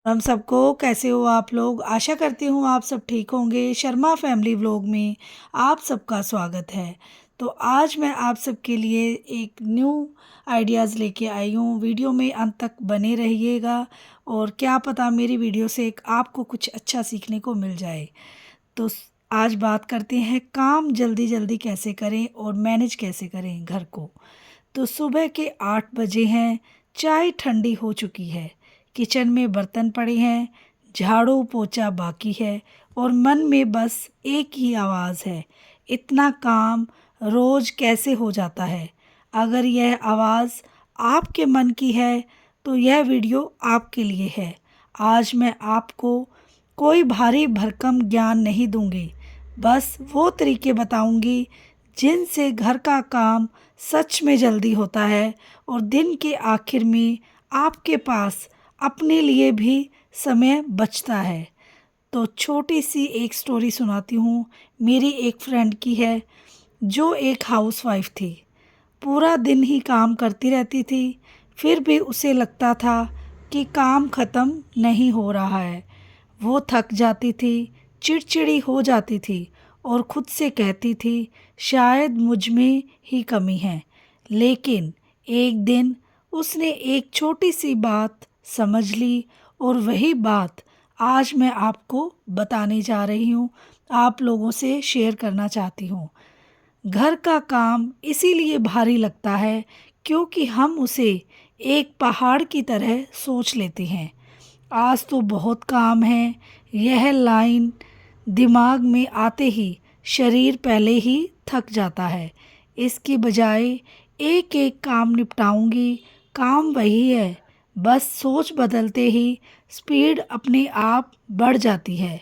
हम सबको कैसे हो आप लोग। आशा करती हूँ आप सब ठीक होंगे। शर्मा फैमिली व्लॉग में आप सबका स्वागत है। तो आज मैं आप सबके लिए एक न्यू आइडियाज़ लेके आई हूँ। वीडियो में अंत तक बने रहिएगा और क्या पता मेरी वीडियो से आपको कुछ अच्छा सीखने को मिल जाए। तो आज बात करते हैं काम जल्दी जल्दी कैसे करें और मैनेज कैसे करें घर को। तो सुबह के 8 बजे हैं, चाय ठंडी हो चुकी है, किचन में बर्तन पड़े हैं, झाड़ू पोछा बाकी है और मन में बस एक ही आवाज़ है, इतना काम रोज़ कैसे हो जाता है। अगर यह आवाज़ आपके मन की है तो यह वीडियो आपके लिए है। आज मैं आपको कोई भारी भरकम ज्ञान नहीं दूंगी, बस वो तरीके बताऊंगी जिनसे घर का काम सच में जल्दी होता है और दिन के आखिर में आपके पास अपने लिए भी समय बचता है। तो छोटी सी एक स्टोरी सुनाती हूँ। मेरी एक फ्रेंड की है जो एक हाउसवाइफ थी। पूरा दिन ही काम करती रहती थी, फिर भी उसे लगता था कि काम ख़त्म नहीं हो रहा है। वो थक जाती थी, चिड़चिड़ी हो जाती थी और खुद से कहती थी शायद मुझ में ही कमी है। लेकिन एक दिन उसने एक छोटी सी बात समझ ली और वही बात आज मैं आपको बताने जा रही हूँ, आप लोगों से शेयर करना चाहती हूँ। घर का काम इसीलिए भारी लगता है क्योंकि हम उसे एक पहाड़ की तरह सोच लेते हैं। आज तो बहुत काम है, यह लाइन दिमाग में आते ही शरीर पहले ही थक जाता है। इसकी बजाय एक एक काम निपटाऊंगी, काम वही है, बस सोच बदलते ही स्पीड अपने आप बढ़ जाती है।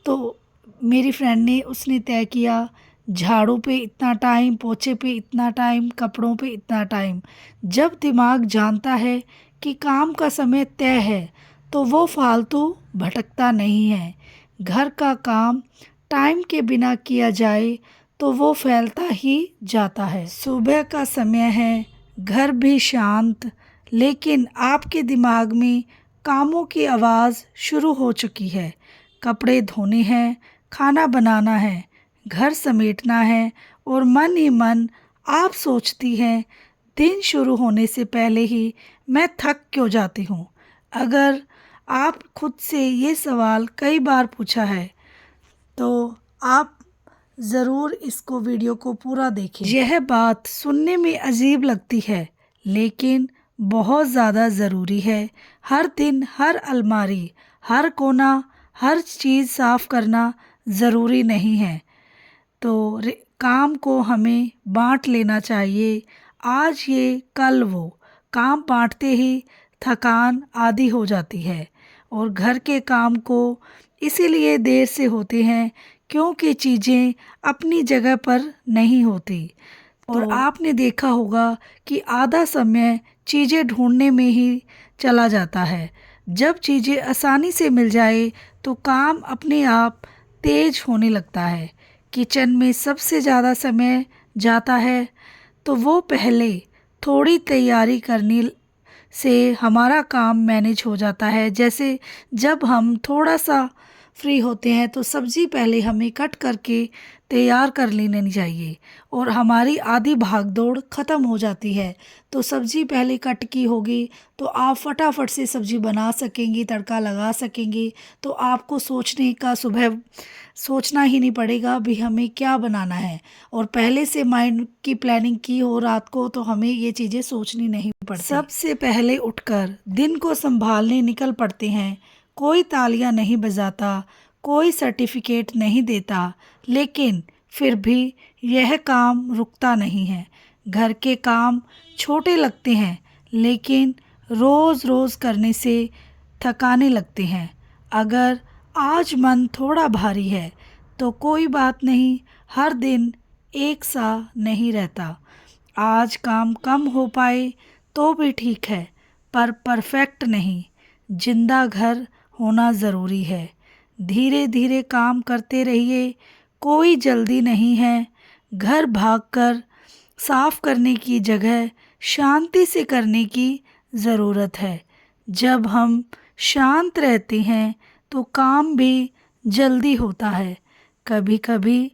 तो मेरी फ्रेंड ने उसने तय किया झाड़ू पे इतना टाइम, पोछे पे इतना टाइम, कपड़ों पे इतना टाइम। जब दिमाग जानता है कि काम का समय तय है तो वो फालतू भटकता नहीं है। घर का काम टाइम के बिना किया जाए तो वो फैलता ही जाता है। सुबह का समय है, घर भी शांत, लेकिन आपके दिमाग में कामों की आवाज़ शुरू हो चुकी है। कपड़े धोने हैं, खाना बनाना है, घर समेटना है और मन ही मन आप सोचती हैं दिन शुरू होने से पहले ही मैं थक क्यों जाती हूँ। अगर आप खुद से ये सवाल कई बार पूछा है तो आप ज़रूर इसको वीडियो को पूरा देखें। यह बात सुनने में अजीब लगती है लेकिन बहुत ज़्यादा ज़रूरी है। हर दिन हर अलमारी, हर कोना, हर चीज़ साफ़ करना ज़रूरी नहीं है। तो काम को हमें बांट लेना चाहिए। आज ये कल वो, काम बांटते ही थकान आधी हो जाती है। और घर के काम को इसीलिए देर से होते हैं क्योंकि चीज़ें अपनी जगह पर नहीं होती। और आपने देखा होगा कि आधा समय चीज़ें ढूंढने में ही चला जाता है। जब चीज़ें आसानी से मिल जाए तो काम अपने आप तेज होने लगता है। किचन में सबसे ज़्यादा समय जाता है तो वो पहले थोड़ी तैयारी करने से हमारा काम मैनेज हो जाता है। जैसे जब हम थोड़ा सा फ्री होते हैं तो सब्ज़ी पहले हमें कट करके तैयार कर लेनी चाहिए और हमारी आधी भाग दौड़ ख़त्म हो जाती है। तो सब्ज़ी पहले कट की होगी तो आप फटाफट से सब्ज़ी बना सकेंगी, तड़का लगा सकेंगी। तो आपको सोचने का सुबह सोचना ही नहीं पड़ेगा भी हमें क्या बनाना है। और पहले से माइंड की प्लानिंग की हो रात को तो हमें ये चीज़ें सोचनी नहीं पड़ती। सबसे पहले उठकर दिन को संभालने निकल पड़ते हैं। कोई तालियां नहीं बजाता, कोई सर्टिफिकेट नहीं देता, लेकिन फिर भी यह काम रुकता नहीं है। घर के काम छोटे लगते हैं लेकिन रोज़ रोज़ करने से थकाने लगते हैं। अगर आज मन थोड़ा भारी है तो कोई बात नहीं, हर दिन एक सा नहीं रहता। आज काम कम हो पाए तो भी ठीक है, पर परफेक्ट नहीं। जिंदा घर होना ज़रूरी है। धीरे धीरे काम करते रहिए, कोई जल्दी नहीं है। घर भागकर साफ करने की जगह शांति से करने की ज़रूरत है। जब हम शांत रहते हैं तो काम भी जल्दी होता है। कभी कभी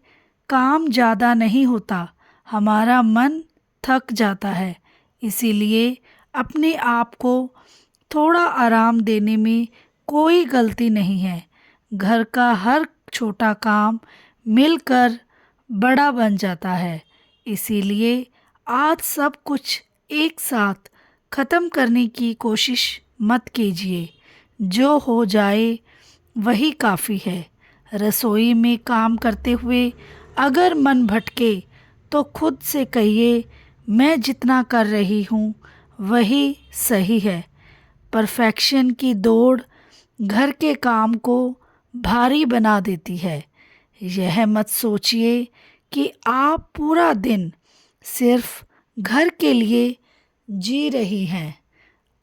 काम ज़्यादा नहीं होता, हमारा मन थक जाता है। इसीलिए अपने आप को थोड़ा आराम देने में कोई गलती नहीं है। घर का हर छोटा काम मिलकर बड़ा बन जाता है। इसीलिए आज सब कुछ एक साथ ख़त्म करने की कोशिश मत कीजिए। जो हो जाए वही काफ़ी है। रसोई में काम करते हुए अगर मन भटके तो खुद से कहिए, मैं जितना कर रही हूँ वही सही है। परफेक्शन की दौड़ घर के काम को भारी बना देती है। यह मत सोचिए कि आप पूरा दिन सिर्फ घर के लिए जी रही हैं।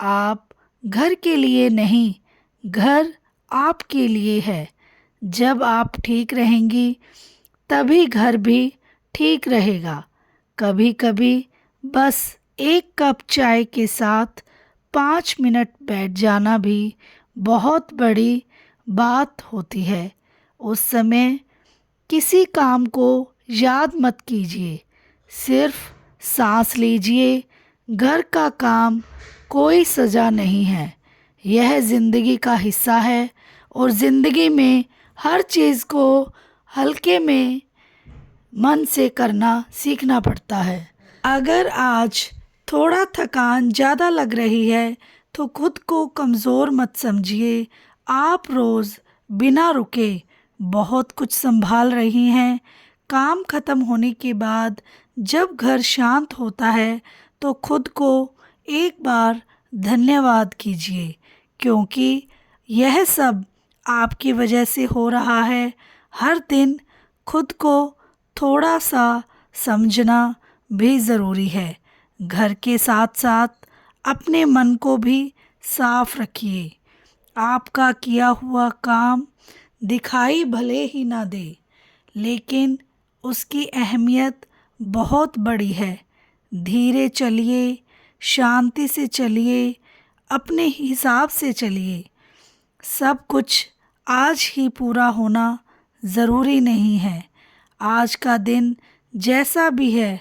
आप घर के लिए नहीं, घर आपके लिए है। जब आप ठीक रहेंगी तभी घर भी ठीक रहेगा। कभी कभी बस एक कप चाय के साथ 5 मिनट बैठ जाना भी बहुत बड़ी बात होती है। उस समय किसी काम को याद मत कीजिए, सिर्फ सांस लीजिए। घर का काम कोई सज़ा नहीं है, यह ज़िंदगी का हिस्सा है और ज़िंदगी में हर चीज़ को हल्के में मन से करना सीखना पड़ता है। अगर आज थोड़ा थकान ज़्यादा लग रही है तो खुद को कमज़ोर मत समझिए। आप रोज़ बिना रुके बहुत कुछ संभाल रही हैं। काम ख़त्म होने के बाद जब घर शांत होता है तो खुद को एक बार धन्यवाद कीजिए, क्योंकि यह सब आपकी वजह से हो रहा है। हर दिन खुद को थोड़ा सा समझना भी ज़रूरी है। घर के साथ साथ अपने मन को भी साफ रखिए। आपका किया हुआ काम दिखाई भले ही ना दे, लेकिन उसकी अहमियत बहुत बड़ी है। धीरे चलिए, शांति से चलिए, अपने हिसाब से चलिए। सब कुछ आज ही पूरा होना ज़रूरी नहीं है। आज का दिन जैसा भी है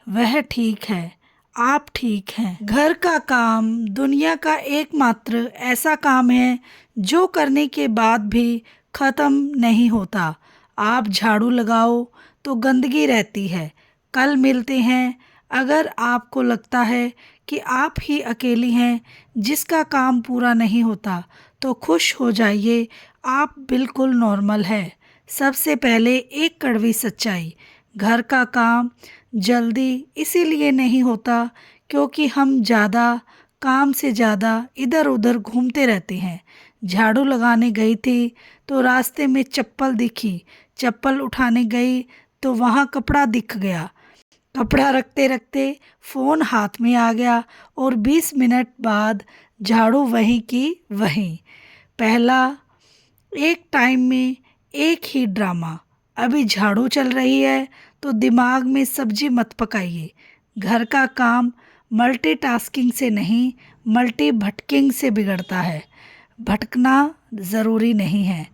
वह ठीक है, आप ठीक हैं। घर का काम दुनिया का एकमात्र ऐसा काम है जो करने के बाद भी ख़त्म नहीं होता। आप झाड़ू लगाओ तो गंदगी रहती है। कल मिलते हैं। अगर आपको लगता है कि आप ही अकेली हैं जिसका काम पूरा नहीं होता तो खुश हो जाइए, आप बिल्कुल नॉर्मल है। सबसे पहले एक कड़वी सच्चाई, घर का काम जल्दी इसीलिए नहीं होता क्योंकि हम काम से ज़्यादा इधर उधर घूमते रहते हैं। झाड़ू लगाने गई थी तो रास्ते में चप्पल दिखी, चप्पल उठाने गई तो वहाँ कपड़ा दिख गया, कपड़ा रखते रखते फ़ोन हाथ में आ गया और 20 मिनट बाद झाड़ू वहीं की वहीं। पहला एक टाइम में एक ही ड्रामा। अभी झाड़ू चल रही है तो दिमाग में सब्जी मत पकाइए। घर का काम मल्टीटास्किंग से नहीं, मल्टी भटकिंग से बिगड़ता है। भटकना ज़रूरी नहीं है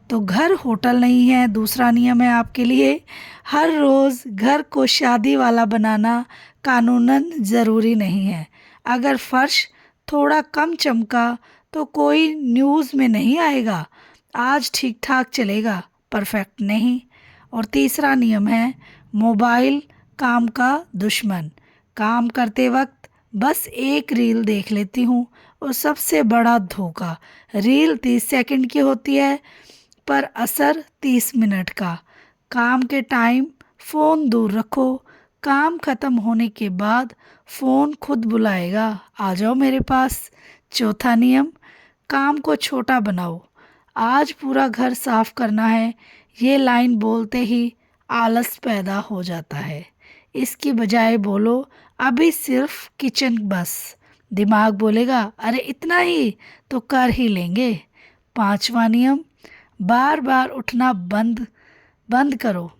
तो घर होटल नहीं है। दूसरा नियम है आपके लिए, हर रोज़ घर को शादी वाला बनाना कानूनन ज़रूरी नहीं है। अगर फर्श थोड़ा कम चमका तो कोई न्यूज़ में नहीं आएगा, आज ठीक ठाक चलेगा, परफेक्ट नहीं। और तीसरा नियम है, मोबाइल काम का दुश्मन। काम करते वक्त बस एक रील देख लेती हूँ और सबसे बड़ा धोखा, रील 30 सेकंड की होती है पर असर 30 मिनट का। काम के टाइम फ़ोन दूर रखो, काम ख़त्म होने के बाद फ़ोन खुद बुलाएगा, आ जाओ मेरे पास। चौथा नियम, काम को छोटा बनाओ। आज पूरा घर साफ करना है, ये लाइन बोलते ही आलस पैदा हो जाता है। इसकी बजाय बोलो, अभी सिर्फ किचन बस। दिमाग बोलेगा, अरे इतना ही तो कर ही लेंगे। पांचवा नियम, बार बार उठना बंद करो।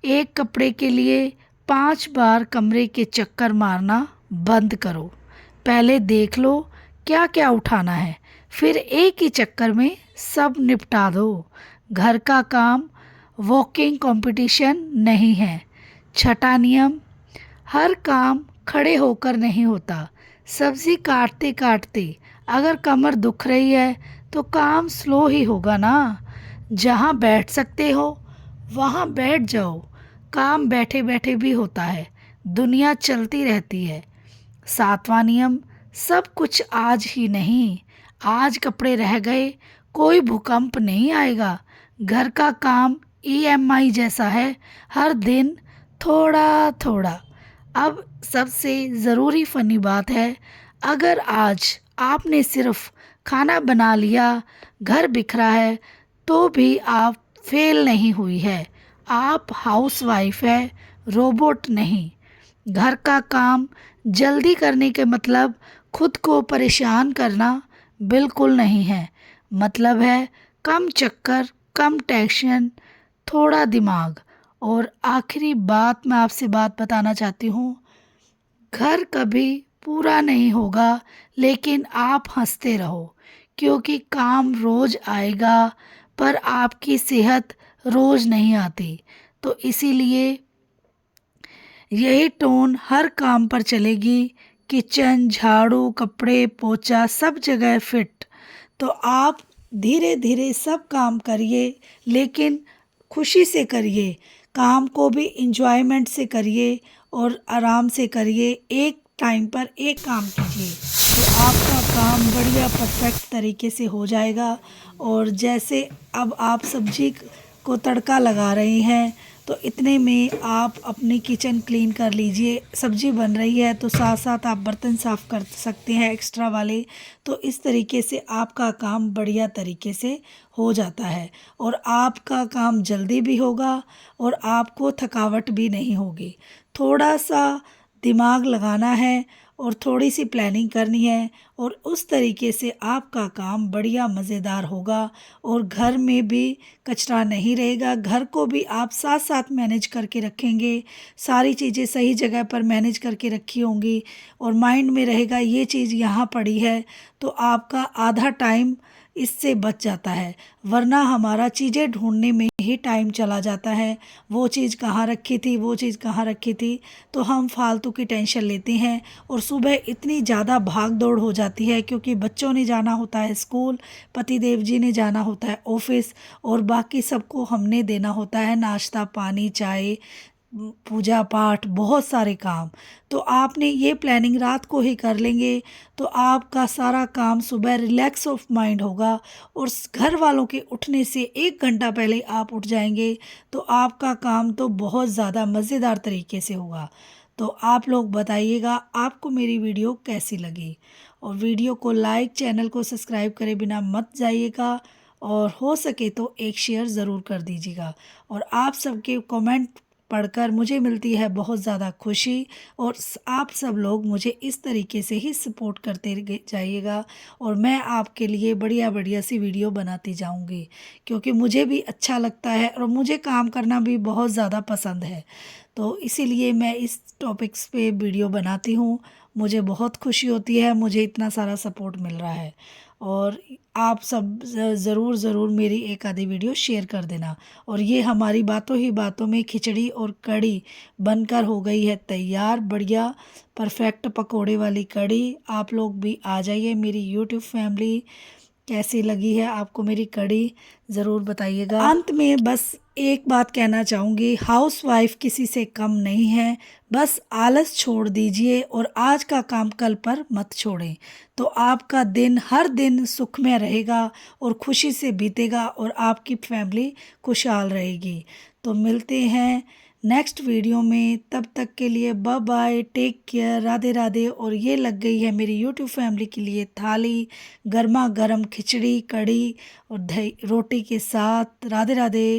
एक कपड़े के लिए 5 बार कमरे के चक्कर मारना बंद करो। पहले देख लो क्या क्या उठाना है, फिर एक ही चक्कर में सब निपटा दो। घर का काम वॉकिंग कंपटीशन नहीं है। छठा नियम, हर काम खड़े होकर नहीं होता। सब्जी काटते काटते अगर कमर दुख रही है तो काम स्लो ही होगा ना। जहाँ बैठ सकते हो वहाँ बैठ जाओ। काम बैठे बैठे भी होता है। दुनिया चलती रहती है। सातवां नियम, सब कुछ आज ही नहीं। आज कपड़े रह गए, कोई भूकंप नहीं आएगा। घर का काम ईएमआई जैसा है, हर दिन थोड़ा थोड़ा। अब सबसे ज़रूरी फ़नी बात है, अगर आज आपने सिर्फ खाना बना लिया, घर बिखरा है, तो भी आप फेल नहीं हुई है। आप हाउसवाइफ है, रोबोट नहीं। घर का काम जल्दी करने के मतलब खुद को परेशान करना बिल्कुल नहीं है। मतलब है कम चक्कर, कम टेंशन, थोड़ा दिमाग। और आखिरी बात मैं आपसे बात बताना चाहती हूँ, घर कभी पूरा नहीं होगा, लेकिन आप हंसते रहो, क्योंकि काम रोज आएगा पर आपकी सेहत रोज नहीं आती। तो इसीलिए यही टोन हर काम पर चलेगी। किचन, झाड़ू, कपड़े, पोछा, सब जगह फिट। तो आप धीरे धीरे सब काम करिए, लेकिन खुशी से करिए। काम को भी इंजॉयमेंट से करिए और आराम से करिए। एक टाइम पर एक काम कीजिए तो आपका काम बढ़िया परफेक्ट तरीके से हो जाएगा। और जैसे अब आप सब्जी को तड़का लगा रहे हैं, तो इतने में आप अपनी किचन क्लीन कर लीजिए। सब्जी बन रही है तो साथ साथ आप बर्तन साफ़ कर सकते हैं एक्स्ट्रा वाले। तो इस तरीके से आपका काम बढ़िया तरीके से हो जाता है और आपका काम जल्दी भी होगा और आपको थकावट भी नहीं होगी। थोड़ा सा दिमाग लगाना है और थोड़ी सी प्लानिंग करनी है और उस तरीके से आपका काम बढ़िया मज़ेदार होगा और घर में भी कचरा नहीं रहेगा। घर को भी आप साथ साथ मैनेज करके रखेंगे, सारी चीज़ें सही जगह पर मैनेज करके रखी होंगी और माइंड में रहेगा ये चीज़ यहाँ पड़ी है, तो आपका आधा टाइम इससे बच जाता है। वरना हमारा चीज़ें ढूंढने में ही टाइम चला जाता है, वो चीज़ कहाँ रखी थी, वो चीज़ कहाँ रखी थी, तो हम फालतू की टेंशन लेते हैं और सुबह इतनी ज़्यादा भाग दौड़ हो जाती है, क्योंकि बच्चों ने जाना होता है स्कूल, पति देव जी ने जाना होता है ऑफिस, और बाकी सबको हमने देना होता है नाश्ता पानी, चाय, पूजा पाठ, बहुत सारे काम। तो आपने ये प्लानिंग रात को ही कर लेंगे तो आपका सारा काम सुबह रिलैक्स ऑफ माइंड होगा और घर वालों के उठने से 1 घंटा पहले आप उठ जाएंगे, तो आपका काम तो बहुत ज़्यादा मज़ेदार तरीके से होगा। तो आप लोग बताइएगा आपको मेरी वीडियो कैसी लगी, और वीडियो को लाइक, चैनल को सब्सक्राइब करे बिना मत जाइएगा, और हो सके तो एक शेयर ज़रूर कर दीजिएगा। और आप सबके कमेंट पढ़कर मुझे मिलती है बहुत ज़्यादा खुशी, और आप सब लोग मुझे इस तरीके से ही सपोर्ट करते जाइएगा और मैं आपके लिए बढ़िया बढ़िया सी वीडियो बनाती जाऊंगी, क्योंकि मुझे भी अच्छा लगता है और मुझे काम करना भी बहुत ज़्यादा पसंद है। तो इसीलिए मैं इस टॉपिक्स पे वीडियो बनाती हूँ। मुझे बहुत खुशी होती है, मुझे इतना सारा सपोर्ट मिल रहा है। और आप सब ज़रूर ज़रूर मेरी एक आधी वीडियो शेयर कर देना। और ये हमारी बातों ही बातों में खिचड़ी और कढ़ी बनकर हो गई है तैयार, बढ़िया परफेक्ट पकोड़े वाली कढ़ी। आप लोग भी आ जाइए मेरी यूट्यूब फैमिली। कैसी लगी है आपको मेरी कढ़ी ज़रूर बताइएगा। अंत में बस एक बात कहना चाहूँगी, हाउसवाइफ किसी से कम नहीं है। बस आलस छोड़ दीजिए और आज का काम कल पर मत छोड़ें, तो आपका दिन हर दिन सुखमय रहेगा और खुशी से बीतेगा और आपकी फैमिली खुशहाल रहेगी। तो मिलते हैं नेक्स्ट वीडियो में, तब तक के लिए bye bye, take care, Radhe Radhe. और ये लग गई है मेरी यूट्यूब फैमिली के लिए थाली, गर्मा गर्म खिचड़ी कढ़ी और दही रोटी के साथ। राधे राधे।